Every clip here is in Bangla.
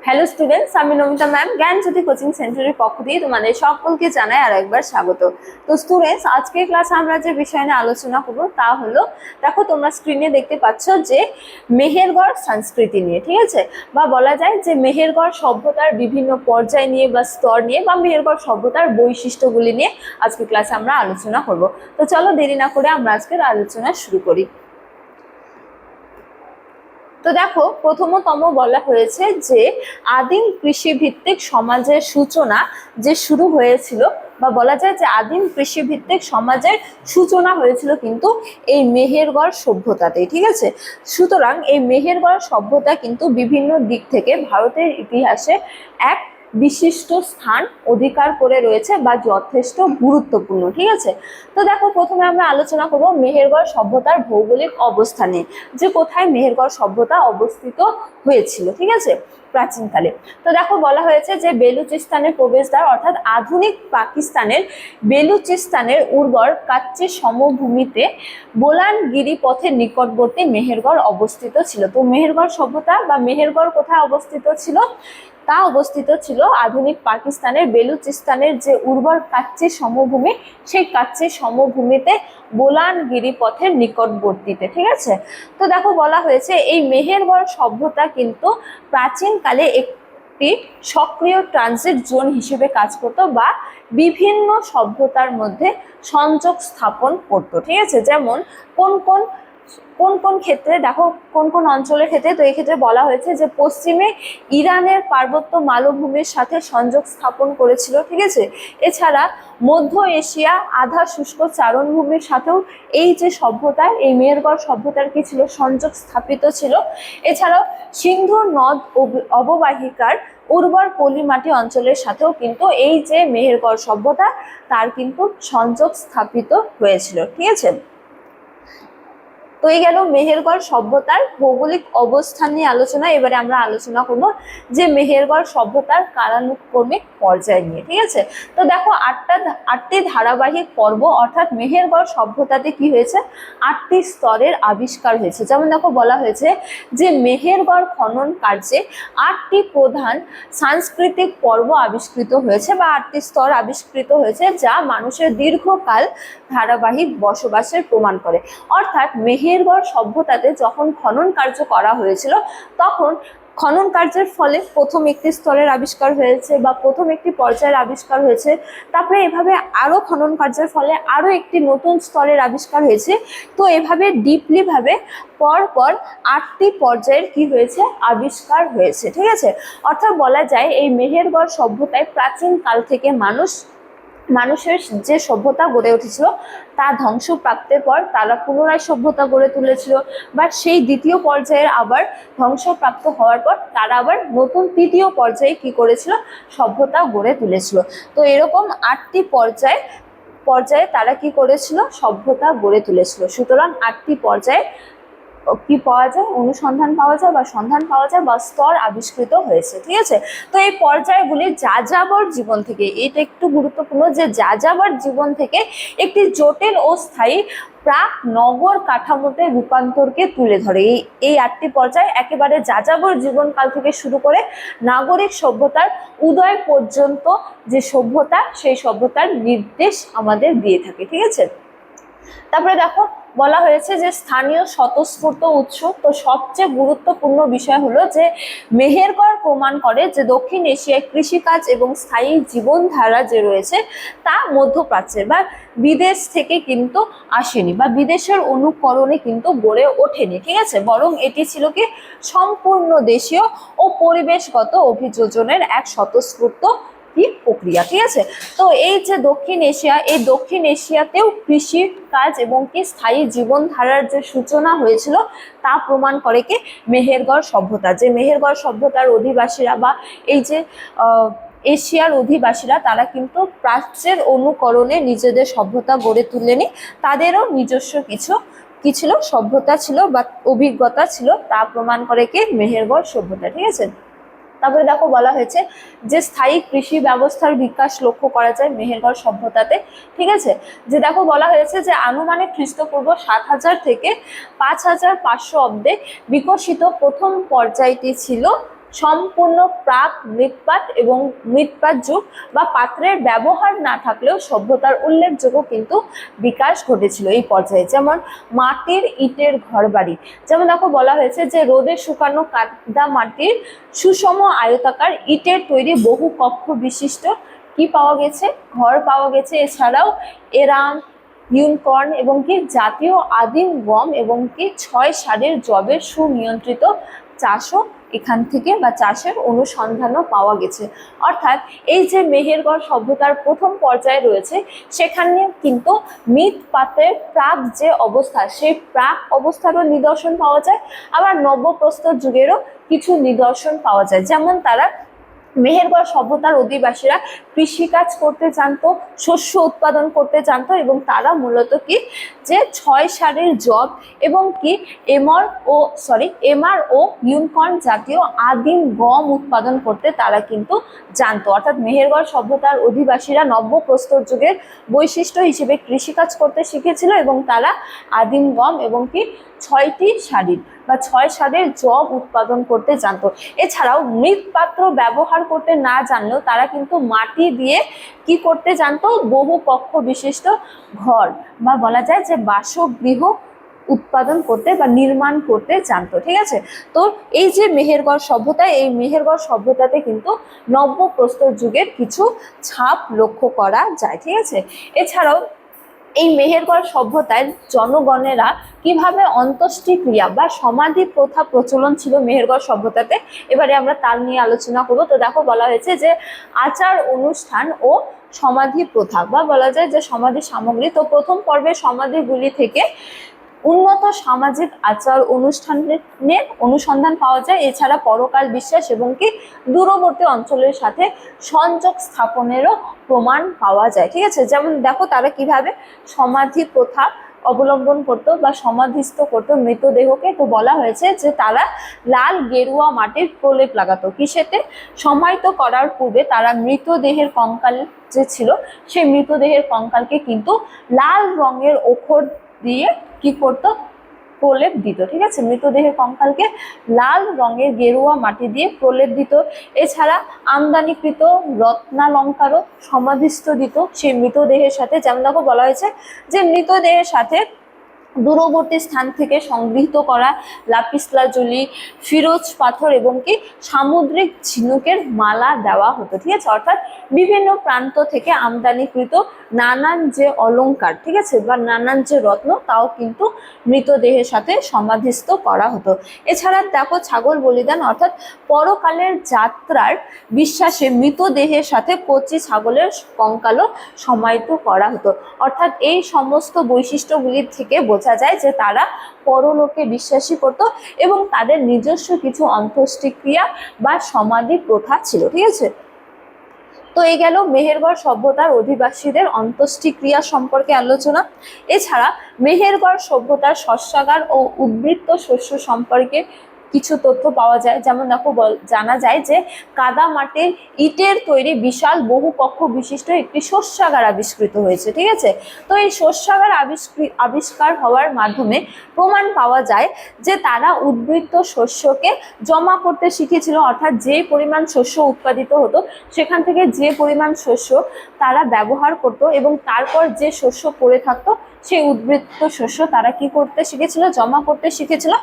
হ্যালো স্টুডেন্টস, আমি নমিতা ম্যাম জ্ঞানজ্যোতি কোচিং সেন্টারের পক্ষ দিয়ে তোমাদের সকলকে জানাই আর একবার স্বাগত। তো স্টুডেন্টস, আজকের ক্লাসে আমরা যে বিষয় নিয়ে আলোচনা করব তা হলো, দেখো তোমরা স্ক্রিনে দেখতে পাচ্ছ যে মেহেরগড় সংস্কৃতি নিয়ে, ঠিক আছে, বা বলা যায় যে মেহেরগড় সভ্যতার বিভিন্ন পর্যায় নিয়ে বা স্তর নিয়ে বা মেহেরগড় সভ্যতার বৈশিষ্ট্যগুলি নিয়ে আজকের ক্লাসে আমরা আলোচনা করব। তো চলো দেরি না করে আমরা আজকের আলোচনা শুরু করি। তো দেখো, প্রথমতম বলা হয়েছে যে আদিম কৃষিভিত্তিক সমাজের সূচনা যে শুরু হয়েছিল, বা বলা যায় যে আদিম কৃষিভিত্তিক সমাজের সূচনা হয়েছিল কিন্তু এই মেহেরগড় সভ্যতাতেই, ঠিক আছে। সুতরাং এই মেহেরগড় সভ্যতা কিন্তু বিভিন্ন দিক থেকে ভারতের ইতিহাসে এক বিশিষ্ট স্থান অধিকার করে রয়েছে বা যথেষ্ট গুরুত্বপূর্ণ, ঠিক আছে। তো দেখো, প্রথমে আমরা আলোচনা করব মেহেরগড় সভ্যতার ভৌগোলিক অবস্থানে, যে কোথায় মেহেরগড় সভ্যতা অবস্থিত হয়েছিল, ঠিক আছে, প্রাচীনকালে। তো দেখো, বলা হয়েছে যে বেলুচিস্তানের প্রবেশদ্বার অর্থাৎ আধুনিক পাকিস্তানের বেলুচিস্তানের উর্বর কাচ্চি সমভূমিতে বোলান গিরিপথের নিকটবর্তী মেহেরগড় অবস্থিত ছিল। তো মেহেরগড় সভ্যতা বা মেহেরগড় কোথায় অবস্থিত ছিল? তা অবস্থিত ছিল আধুনিক পাকিস্তানের বেলুচিস্তানের যে উর্বর কাচ্চি সমভূমি, সেই কাচ্চি সমভূমিতে বোলান গিরিপথের নিকটবর্তীতে, ঠিক আছে। তো দেখো, বলা হয়েছে এই মেহেরগড় সভ্যতা কিন্তু প্রাচীনকালে একটি সক্রিয় ট্রানজিট জোন হিসেবে কাজ করত বা বিভিন্ন সভ্যতার মধ্যে সংযোগ স্থাপন করত, ঠিক আছে। যেমন কোন কোন ক্ষেত্রে, দেখো কোন কোন অঞ্চলের ক্ষেত্রে। তো এই ক্ষেত্রে বলা হয়েছে যে পশ্চিমে ইরানের পার্বত্য মালভূমির সাথে সংযোগ স্থাপন করেছিল, ঠিক আছে। এছাড়া মধ্য এশিয়া আধা শুষ্ক চারণভূমির সাথেও এই যে সভ্যতা, এই মেহেরগড় সভ্যতার কি ছিল? সংযোগ স্থাপিত ছিল। এছাড়াও সিন্ধু নদ অববাহিকার উর্বর পলিমাটি অঞ্চলের সাথেও কিন্তু এই যে মেহেরগড় সভ্যতা, তার কিন্তু সংযোগ স্থাপিত হয়েছিল, ঠিক আছে। তো এই গেল মেহেরগড় সভ্যতার ভৌগোলিক অবস্থান নিয়ে আলোচনা। এবারে আমরা আলোচনা করব যে মেহেরগড় সভ্যতার কালানুক্রমিক পর্যায় নিয়ে, ঠিক আছে। তো দেখো, আটটি ধারাবাহিক পর্ব অর্থাৎ মেহেরগড় সভ্যতাতে কি হয়েছে? 8টি স্তরের আবিষ্কার হয়েছে। যেমন দেখো, বলা হয়েছে যে মেহেরগড় খনন কার্যে 8টি প্রধান সাংস্কৃতিক পর্ব আবিষ্কৃত হয়েছে বা 8টি স্তর আবিষ্কৃত হয়েছে, যা মানুষের দীর্ঘকাল ধারাবাহিক বসবাসের প্রমাণ করে। অর্থাৎ মেহেরগড় সভ্যতাতে যখন খনন কার্য করা হয়েছিল, তখন খনন কার্যের ফলে প্রথম একটি স্তরের আবিষ্কার হয়েছে বা প্রথম একটি পর্যায়ের আবিষ্কার হয়েছে। তারপরে এভাবে আরো খনন কার্যের ফলে আরো একটি নতুন স্তরের আবিষ্কার হয়েছে। তো এভাবে ডিপলি ভাবে পরপর 8টি পর্যায়ের কি হয়েছে? আবিষ্কার হয়েছে, ঠিক আছে। অর্থাৎ বলা যায় এই মেহেরগড় সভ্যতায় প্রাচীন কাল থেকে মানুষের যে সভ্যতা গড়ে উঠেছিল, তা ধ্বংসপ্রাপ্তের পর তারা পুনরায় সভ্যতা গড়ে তুলেছিল, বা সেই দ্বিতীয় পর্যায়ের আবার ধ্বংসপ্রাপ্ত হওয়ার পর তারা আবার নতুন তৃতীয় পর্যায়ে কি করেছিল? সভ্যতা গড়ে তুলেছিল। তো এরকম 8টি পর্যায়ে তারা কি করেছিল? সভ্যতা গড়ে তুলেছিল। সুতরাং 8টি পর্যায়ে কি পাওয়া যায়? অনুসন্ধান পাওয়া যায় বা সন্ধান পাওয়া যায় বা স্তর আবিষ্কৃত হয়েছে, ঠিক আছে। তো এই পর্যায়গুলি যাযাবর জীবন থেকে, এটা একটু গুরুত্বপূর্ণ, যে যাযাবর জীবন থেকে একটি জটিল ও স্থায়ী প্রাক নগর কাঠামোতে রূপান্তরকে তুলে ধরে। এই 8টি পর্যায় একেবারে যাযাবর জীবনকাল থেকে শুরু করে নাগরিক সভ্যতার উদয় পর্যন্ত যে সভ্যতা, সেই সভ্যতার নির্দেশ আমাদের দিয়ে থাকে, ঠিক আছে। তারপরে দেখো, বলা হয়েছে যে স্থানীয় স্বতঃস্ফূর্ত উৎস। তো সবচেয়ে গুরুত্বপূর্ণ বিষয় হলো যে মেহেরগড় প্রমাণ করে যে দক্ষিণ এশিয়ায় কৃষিকাজ এবং স্থায়ী জীবনধারা যে রয়েছে, তা মধ্যপ্রাচ্যের বা বিদেশ থেকে কিন্তু আসেনি বা বিদেশের অনুকরণে কিন্তু গড়ে ওঠেনি, ঠিক আছে। বরং এটি ছিল কি? সম্পূর্ণ দেশীয় ও পরিবেশগত অভিযোজনের এক স্বতঃস্ফূর্ত প্রক্রিয়া, ঠিক আছে। তো এই যে দক্ষিণ এশিয়া, এই দক্ষিণ এশিয়াতেও কৃষি কাজ এবং কি স্থায়ী জীবনধারার যে সূচনা হয়েছিল, তা প্রমাণ করে কি? মেহেরগড় সভ্যতা। যে মেহেরগড় সভ্যতার অধিবাসীরা বা এই যে এশিয়ার অধিবাসীরা, তারা কিন্তু প্রাচ্যের অনুকরণে নিজেদের সভ্যতা গড়ে তুলেনি, তাদেরও নিজস্ব কি ছিল? সভ্যতা ছিল বা অভিজ্ঞতা ছিল, তা প্রমাণ করে কি? মেহেরগড় সভ্যতা, ঠিক আছে। তারপরে দেখো, বলা হয়েছে যে স্থায়ী কৃষি ব্যবস্থার বিকাশ লক্ষ্য করা যায় মেহেরগড় সভ্যতাতে, ঠিক আছে। যে দেখো, বলা হয়েছে যে আনুমানিক খ্রিস্টপূর্ব 7000 থেকে 5500 অব্দে বিকশিত প্রথম পর্যায়টি ছিল সম্পূর্ণ প্রাক মৃৎপাত এবং মৃৎপাত যুগ বা পাত্রের ব্যবহার না থাকলেও সভ্যতার উল্লেখযোগ্য কিন্তু বিকাশ ঘটেছিল এই পর্যায়ে। যেমন মাটির ইটের ঘরবাড়ি, যেমন দেখো বলা হয়েছে যে রোদে শুকানো কাদা মাটির সুষম আয়তাকার ইটের তৈরি বহু কক্ষ বিশিষ্ট কি পাওয়া গেছে, ঘর পাওয়া গেছে। এছাড়াও এরাম, ইউনিকর্ন এবং কি জাতীয় আদিম গম এবং কি 6 সারের জবের সুনিয়ন্ত্রিত চাষও এখান থেকে বা চাষের অনুসন্ধানও পাওয়া গেছে। অর্থাৎ এই যে মেহেরগড় সভ্যতার প্রথম পর্যায়ে রয়েছে সেখানে কিন্তু মৃৎপাত্রের প্রাক যে অবস্থা সেই প্রাক অবস্থারও নিদর্শন পাওয়া যায়, আবার নব্যপ্রস্তর যুগেরও কিছু নিদর্শন পাওয়া যায়। যেমন তারা মেহেরগড় সভ্যতার অধিবাসীরা কৃষিকাজ করতে জানতো, শস্য উৎপাদন করতে জানতো এবং তারা মূলত কি যে 6 সারের জব এবং কি এমআর ও ইউনিকর্ন জাতীয় আদিম গম উৎপাদন করতে তারা কিন্তু জানতো। অর্থাৎ মেহেরগড় সভ্যতার অধিবাসীরা নব্যপ্রস্তর যুগের বৈশিষ্ট্য হিসেবে কৃষিকাজ করতে শিখেছিল এবং তারা আদিম গম এবং কি 6টি সারির বা 6 সারের জব উৎপাদন করতে জানতো। এছাড়াও মৃৎপাত্র ব্যবহার করতে না জানলেও তারা কিন্তু মাটি দিয়ে কি করতে জানতো, বহু কক্ষ বিশিষ্ট ঘর বা বলা যায় যে বাসগৃহ উৎপাদন করতে বা নির্মাণ করতে জানতো। ঠিক আছে, তো এই যে মেহেরগড় সভ্যতা, এই মেহেরগড় সভ্যতাতে কিন্তু নব্যপ্রস্তর যুগের কিছু ছাপ লক্ষ্য করা যায়। ঠিক আছে, এছাড়াও এই মেহেরগড় সভ্যতায় জনগণেরা কিভাবে অন্ত্যেষ্টিক্রিয়া বা সমাধি প্রথা প্রচলন ছিল মেহেরগড় সভ্যতাতে, এবারে আমরা তার নিয়ে আলোচনা করব। তো দেখো বলা হয়েছে যে আচার অনুষ্ঠান ও সমাধি প্রথা বা বলা যায় যে সমাধি সামগ্রী। তো প্রথম পর্বে সমাধিগুলি থেকে উন্নত সামাজিক আচার অনুষ্ঠানের অনুসন্ধান পাওয়া যায়। এছাড়া পরকাল বিশ্বাস এবং কি দূরবর্তী অঞ্চলের সাথে সংযোগ স্থাপনেরও প্রমাণ পাওয়া যায়। ঠিক আছে, যেমন দেখো তারা কিভাবে সমাধি প্রথা অবলম্বন করতো বা সমাধিস্থ করতো মৃতদেহকে। তো বলা হয়েছে যে তারা লাল গেরুয়া মাটির প্রলেপ লাগাতো কিসেতে, সমাহিত করার পূর্বে তারা মৃতদেহের কঙ্কাল যে ছিল সেই মৃতদেহের কঙ্কালকে কিন্তু লাল রঙের অক্ষর দিয়ে কি করতো, প্রলেপ দিত। ঠিক আছে, মৃতদেহের কঙ্কালকে লাল রঙের গেরুয়া মাটি দিয়ে প্রলেপ দিত। এছাড়া আমদানিকৃত রত্নালঙ্কারও সমাধিস্থ দিত সেই মৃতদেহের সাথে। যেমন দেখো বলা হয়েছে যে মৃতদেহের সাথে দূরবর্তী স্থান থেকে সংগৃহীত করা লাপিস লাজুলি, ফিরোজ পাথর এবং কি সামুদ্রিক ঝিনুকের মালা দেওয়া হতো। ঠিক আছে, অর্থাৎ বিভিন্ন প্রান্ত থেকে আমদানিকৃত নানান যে অলংকার, ঠিক আছে, বা নানান যে রত্ন তাও কিন্তু মৃতদেহের সাথে সমাধিস্থ করা হতো। এছাড়া দেখো ছাগল বলিদান অর্থাৎ পরকালের যাত্রার বিশ্বাসে মৃতদেহের সাথে কচি ছাগলের কঙ্কালও সমাহিত করা হতো। অর্থাৎ এই সমস্ত বৈশিষ্ট্যগুলির থেকে বোঝা যায় যে তারা পরলোকে বিশ্বাসী করত এবং তাদের নিজস্ব কিছু অন্ত্যেষ্টিক্রিয়া বা সমাধি প্রথা ছিল। ঠিক আছে, তো এই গেল মেহেরগড় সভ্যতার অধিবাসীদের অন্ত্যেষ্টিক্রিয়া সম্পর্কে আলোচনা। এছাড়া মেহেরগড় সভ্যতার শস্যাগার ও উদ্বৃত্ত শস্য সম্পর্কে কিছু তথ্য পাওয়া যায়। যেমন দেখো জানা যায় যে কাদা মাটির ইটের তৈরি বিশাল বহু কক্ষ বিশিষ্ট একটি শস্যাগার আবিষ্কৃত হয়েছে। ঠিক আছে, তো এই শস্যাগার আবিষ্কার হওয়ার মাধ্যমে প্রমাণ পাওয়া যায় যে তারা উদ্বৃত্ত শস্যকে জমা করতে শিখেছিল। অর্থাৎ যে পরিমাণ শস্য উৎপাদিত হতো সেখান থেকে যে পরিমাণ শস্য তারা ব্যবহার করত এবং তারপর যে শস্য পড়ে থাকতো সেই উদ্বৃত্ত শস্য তারা কি করতে শিখেছিল, জমা করতে শিখেছিল,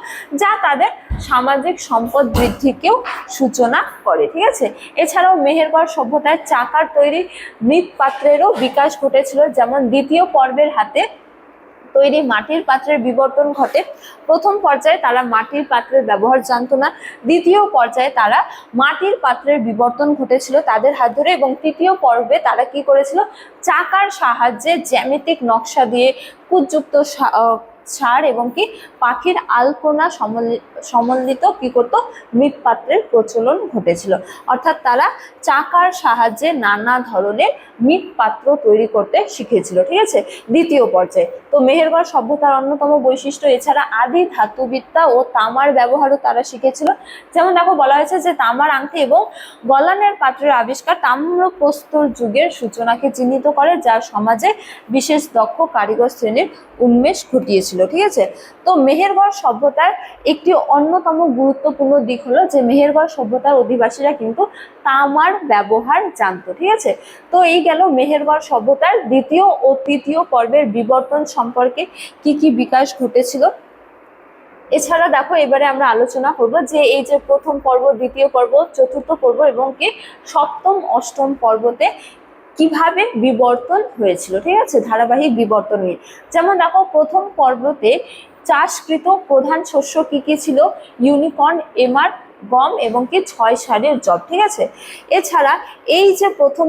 যা তাদের সামাজিক সম্পদ বৃদ্ধিকেও সূচনা করে। ঠিক আছে, এছাড়াও মেহেরগড় সভ্যতায় চাকার তৈরি মৃৎপাত্রেরও বিকাশ ঘটেছিল। যেমন দ্বিতীয় পর্বের হাতে তৈরি মাটির পাত্রের বিবর্তন ঘটে। প্রথম পর্যায়ে তারা মাটির পাত্রের ব্যবহার জানতো না, দ্বিতীয় পর্যায়ে তারা মাটির পাত্রের বিবর্তন ঘটেছিল তাদের হাত ধরে এবং তৃতীয় পর্বে তারা কি করেছিল, চাকার সাহায্যে জ্যামিতিক নকশা দিয়ে কুচযুক্ত সার এবং কি পাখির আলপনা সমন্বিত কি করতো, মৃৎপাত্রের প্রচলন ঘটেছিল। অর্থাৎ তারা চাকার সাহায্যে নানা ধরনের মৃৎপাত্র তৈরি করতে শিখেছিল। ঠিক আছে, দ্বিতীয় পর্যায়ে। তো মেহেরগড় সভ্যতার অন্যতম বৈশিষ্ট্য এছাড়া আদি ধাতুবিদ্যা ও তামার ব্যবহারও তারা শিখেছিল। যেমন দেখো বলা হয়েছে যে তামার আংটি এবং গলানের পাত্রের আবিষ্কার তাম্রপ্রস্তর যুগের সূচনাকে চিহ্নিত করে, যা সমাজে বিশেষ দক্ষ কারিগর শ্রেণীর উন্মেষ ঘটিয়েছিল। ঘটেছিল, ঠিক আছে। তো মেহেরগড় সভ্যতার একটি অন্যতম গুরুত্বপূর্ণ দিক হলো যে মেহেরগড় সভ্যতার অধিবাসীরা কিন্তু তামার ব্যবহার জানতো, ঠিক আছে। তো এই গেল মেহেরগড় সভ্যতার দ্বিতীয় ও তৃতীয় পর্বের বিবর্তন সম্পর্কে কি কি বিকাশ ঘটেছিল। এছাড়া দেখো এবারে আমরা আলোচনা করব যে এই যে প্রথম পর্ব, দ্বিতীয় পর্ব, চতুর্থ পর্ব এবং কি সপ্তম অষ্টম পর্বতে কিভাবে বিবর্তন হয়েছিল, ঠিক আছে, ধারাবাহিক বিবর্তন নিয়ে। যেমন দেখো প্রথম পর্বতে চাষকৃত প্রধান শস্য কি কি ছিল? ইউনিকর্ন, এমার, গম এবং কি 6 সারের জব, ঠিক আছে। এছাড়া এই যে প্রথম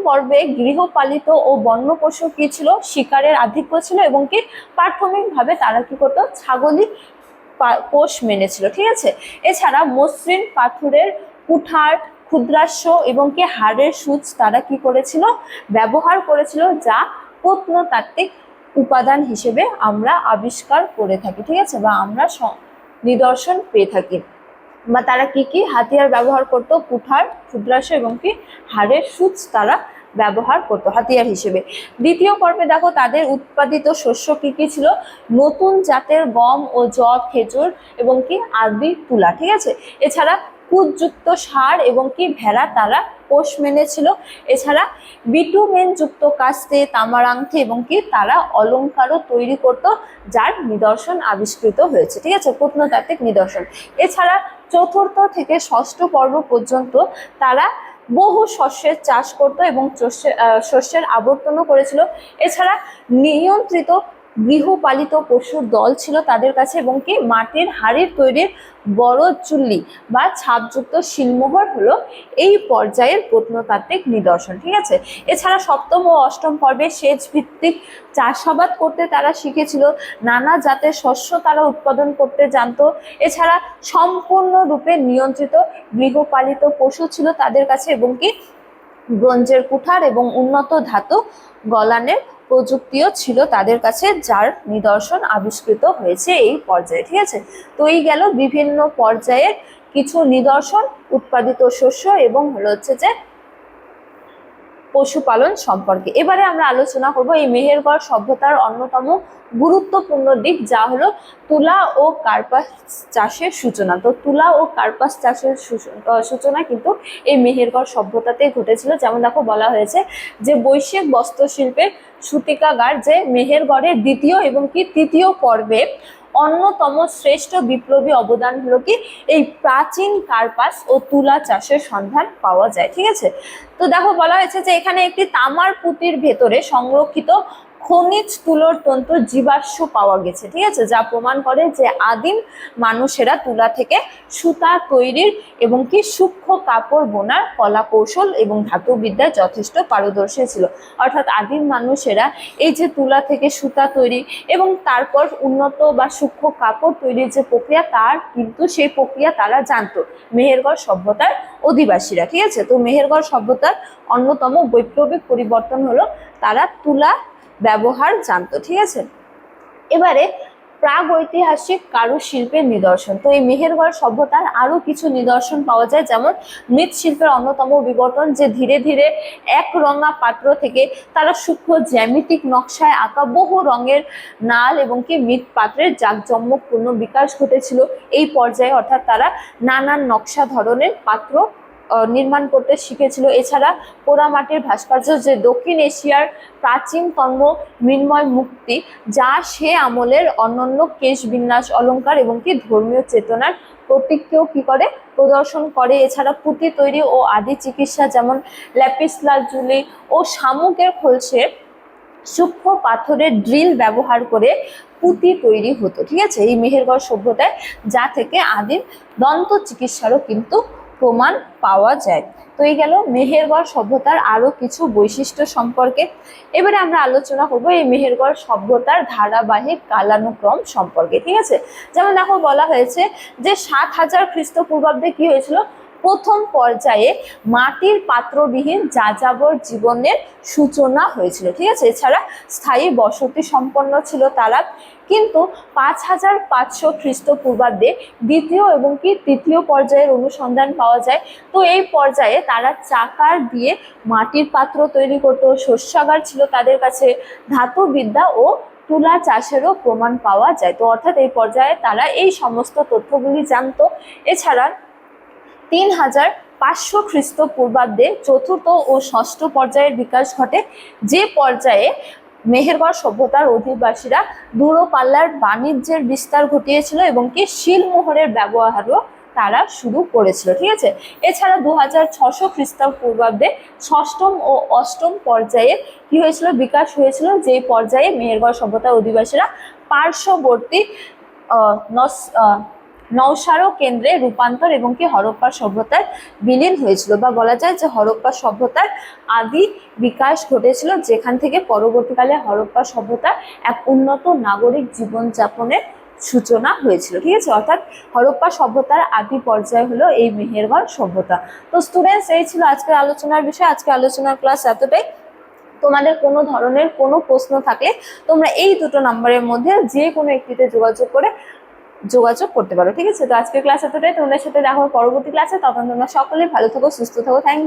পর্বে গৃহপালিত ও বন্য পশু কি ছিল? শিকারের আধিক্য ছিল এবং কি প্রাথমিকভাবে তারা কি করতো? ছাগলই পোষ মেনেছিল, ঠিক আছে। এছাড়া মসৃণ পাথরের কুঠার, ক্ষুদ্রাস্য এবং কি হাড়ের সূচ তারা কি করেছিল? ব্যবহার করেছিল, যা প্রত্নতাত্ত্বিক উপাদান হিসেবে আমরা আবিষ্কার করে থাকি, ঠিক আছে, বা আমরা নিদর্শন পেয়ে থাকি। বা তারা কি কি হাতিয়ার ব্যবহার করতো? কুঠার, ক্ষুদ্রাস্য এবং কি হাড়ের সূচ তারা ব্যবহার করতো হাতিয়ার হিসেবে। দ্বিতীয় পর্বে দেখো তাদের উৎপাদিত শস্য কি কি ছিল? নতুন জাতের গম ও যব, খেজুর এবং কি আদি তুলা, ঠিক আছে। এছাড়া কুদযুক্ত ষাঁড় এবং কি ভেড়া তারা পোষ মেনেছিল। এছাড়া বিটুমেন যুক্ত কাস্তে, তামার আংটি এবং কি তারা অলঙ্কারও তৈরি করত, যার নিদর্শন আবিষ্কৃত হয়েছে, ঠিক আছে, প্রত্নতাত্ত্বিক নিদর্শন। এছাড়া চতুর্থ থেকে ষষ্ঠ পর্ব পর্যন্ত তারা বহু শস্যের চাষ করত এবং শস্যের আবর্তনও করেছিল। এছাড়া নিয়ন্ত্রিত গৃহপালিত পশুর দল ছিল তাদের কাছে এবং কি মাটির হাড়ির তৈরির বড় চুল্লি বা ছাপযুক্ত শিলমোহর হলো এই পর্যায়ের প্রত্নতাত্ত্বিক নিদর্শন, ঠিক আছে। এছাড়া সপ্তম ও অষ্টম পর্বে সেচ ভিত্তিক চাষাবাদ করতে তারা শিখেছিল, নানা জাতের শস্য তারা উৎপাদন করতে জানতো। এছাড়া সম্পূর্ণরূপে নিয়ন্ত্রিত গৃহপালিত পশু ছিল তাদের কাছে এবং কি ব্রোঞ্জের কুঠার এবং উন্নত ধাতু গলানের প্রযুক্তিও ছিল তাদের কাছে, যার নিদর্শন আবিষ্কৃত হয়েছে এই পর্যায়ে, ঠিক আছে। তো এই গেল বিভিন্ন পর্যায়ের কিছু নিদর্শন, উৎপাদিত শস্য এবং হলো হচ্ছে যে পশুপালন সম্পর্কে। এবারে আমরা আলোচনা করব এই মেহেরগড় সভ্যতার অন্যতম গুরুত্বপূর্ণ দিক, যা হলো তুলা ও কার্পাস চাষের সূচনা। তো তুলা ও কার্পাস চাষের সূচনা কিন্তু এই মেহেরগড় সভ্যতাতেই ঘটেছিল। যেমন দেখো বলা হয়েছে যে বৈশ্বিক বস্ত্রশিল্পের সূতিকাগার যে মেহেরগড়ের দ্বিতীয় এবং কি তৃতীয় পর্বে অন্যতম শ্রেষ্ঠ বিপ্লবী অবদান হলো কি এই প্রাচীন কার্পাস ও তুলা চাষের সন্ধান পাওয়া যায়, ঠিক আছে। তো দেখো বলা হয়েছে যে এখানে একটি তামার পুঁতির ভেতরে সংরক্ষিত খনিজ তুলোর তন্তু জীবাশ্ম পাওয়া গেছে, ঠিক আছে, যা প্রমাণ করে যে আদিম মানুষেরা তুলা থেকে সুতা তৈরির এবং কি সূক্ষ্ম কাপড় বোনার কলা কৌশল এবং ধাতুবিদ্যায় যথেষ্ট পারদর্শী ছিল। অর্থাৎ আদিম মানুষেরা এই যে তুলা থেকে সুতা তৈরি এবং তারপর উন্নত বা সূক্ষ্ম কাপড় তৈরির যে প্রক্রিয়া, তার কিন্তু সেই প্রক্রিয়া তারা জানতো, মেহেরগড় সভ্যতার অধিবাসীরা, ঠিক আছে। তো মেহেরগড় সভ্যতার অন্যতম বৈপ্লবিক পরিবর্তন হলো তারা তুলা ব্যবহার জানতো, ঠিক আছে। এবারে প্রাগৈতিহাসিক কারুশিল্পের নিদর্শন। তো এই মেহেরগড় সভ্যতার আরো কিছু নিদর্শন পাওয়া যায়, যেমন মৃৎশিল্পের অন্যতম বিবর্তন, যে ধীরে ধীরে এক রঙা পাত্র থেকে তারা সূক্ষ্ম জ্যামিতিক নকশায় আঁকা বহু রঙের নাল এবং কি মৃৎ পাত্রের জাঁকজমকপূর্ণ বিকাশ ঘটেছিল এই পর্যায়ে। অর্থাৎ তারা নানান নকশা ধরনের পাত্র নির্মাণ করতে শিখেছিল। এছাড়া পোড়ামাটির ভাস্কর্য, যে দক্ষিণ এশিয়ার প্রাচীনতম মৃন্ময় মূর্তি, যা সে আমলের অনন্য কেশ বিন্যাস, অলঙ্কার এবং কি ধর্মীয় চেতনার প্রতীককেও কি করে? প্রদর্শন করে। এছাড়া পুঁতি তৈরি ও আদি চিকিৎসা, যেমন ল্যাপিস লাজুলি ও শামুকের খোলসের সূক্ষ্ম পাথরের ড্রিল ব্যবহার করে পুঁতি তৈরি হতো, ঠিক আছে, এই মেহেরগড় সভ্যতায়, যা থেকে আদিম দন্ত চিকিৎসারও কিন্তু প্রমাণ পাওয়া যায়। তো এই গেল মেহেরগড় সভ্যতার আরো কিছু বৈশিষ্ট্য সম্পর্কে। এবারে আমরা আলোচনা করব এই মেহেরগড় সভ্যতার ধারাবাহিক কালানুক্রম সম্পর্কে, ঠিক আছে। যেমন দেখো বলা হয়েছে যে 7000 খ্রিস্টপূর্বাব্দে কি হয়েছিল? প্রথম পর্যায়ে মাটির পাত্রবিহীন যাযাবর জীবনের সূচনা হয়েছিল, ঠিক আছে। এছাড়া স্থায়ী বসতি সম্পন্ন ছিল তারা। কিন্তু 5500 খ্রিস্টপূর্বাব্দে দ্বিতীয় এবং কি তৃতীয় পর্যায়ের অনুসন্ধান পাওয়া যায়। তো এই পর্যায়ে তারা চাকার দিয়ে মাটির পাত্র তৈরি করতো, শস্যাগার ছিল তাদের কাছে, ধাতুবিদ্যা ও তুলা চাষেরও প্রমাণ পাওয়া যায়। তো অর্থাৎ এই পর্যায়ে তারা এই সমস্ত তথ্যগুলি জানতো। এছাড়া 3500 খ্রিস্টপূর্বাব্দে চতুর্থ ও ষষ্ঠ পর্যায়ের বিকাশ ঘটে, যে পর্যায়ে মেহেরগড় সভ্যতার অধিবাসীরা দূরপাল্লার বাণিজ্যের বিস্তার ঘটিয়েছিল এবং কি শিলমোহরের ব্যবহারও তারা শুরু করেছিল। ঠিক আছে, এছাড়া 2600 খ্রিস্টপূর্বাব্দে ষষ্ঠম ও অষ্টম পর্যায়ে কি হয়েছিল, বিকাশ হয়েছিল, যে পর্যায়ে মেহেরগড় সভ্যতার অধিবাসীরা পার্শ্ববর্তী নওশারো কেন্দ্রে রূপান্তর এবং কি হরপ্পা সভ্যতার বিলীন হয়েছিল, বা বলা যায় যে হরপ্পা সভ্যতার আদি বিকাশ ঘটেছিল, যেখান থেকে পরবর্তীকালে হরপ্পা সভ্যতার এক উন্নত নাগরিক জীবনযাপনের সূচনা হয়েছিল। ঠিক আছে, অর্থাৎ হরপ্পা সভ্যতার আদি পর্যায় হলো এই মেহেরগড় সভ্যতা। তো স্টুডেন্টস, এই ছিল আজকের আলোচনার বিষয়। আজকে আলোচনার ক্লাস এতটাই। তোমাদের কোনো ধরনের কোনো প্রশ্ন থাকলে তোমরা এই দুটো নাম্বারের মধ্যে যে কোনো একটিতে যোগাযোগ করতে পারো। ঠিক আছে, তো আজকের ক্লাস এতটাই। তোমাদের সাথে দেখা হবে পরবর্তী ক্লাসে। তখন তোমরা সকলে ভালো থাকো, সুস্থ থাকো। Thank you.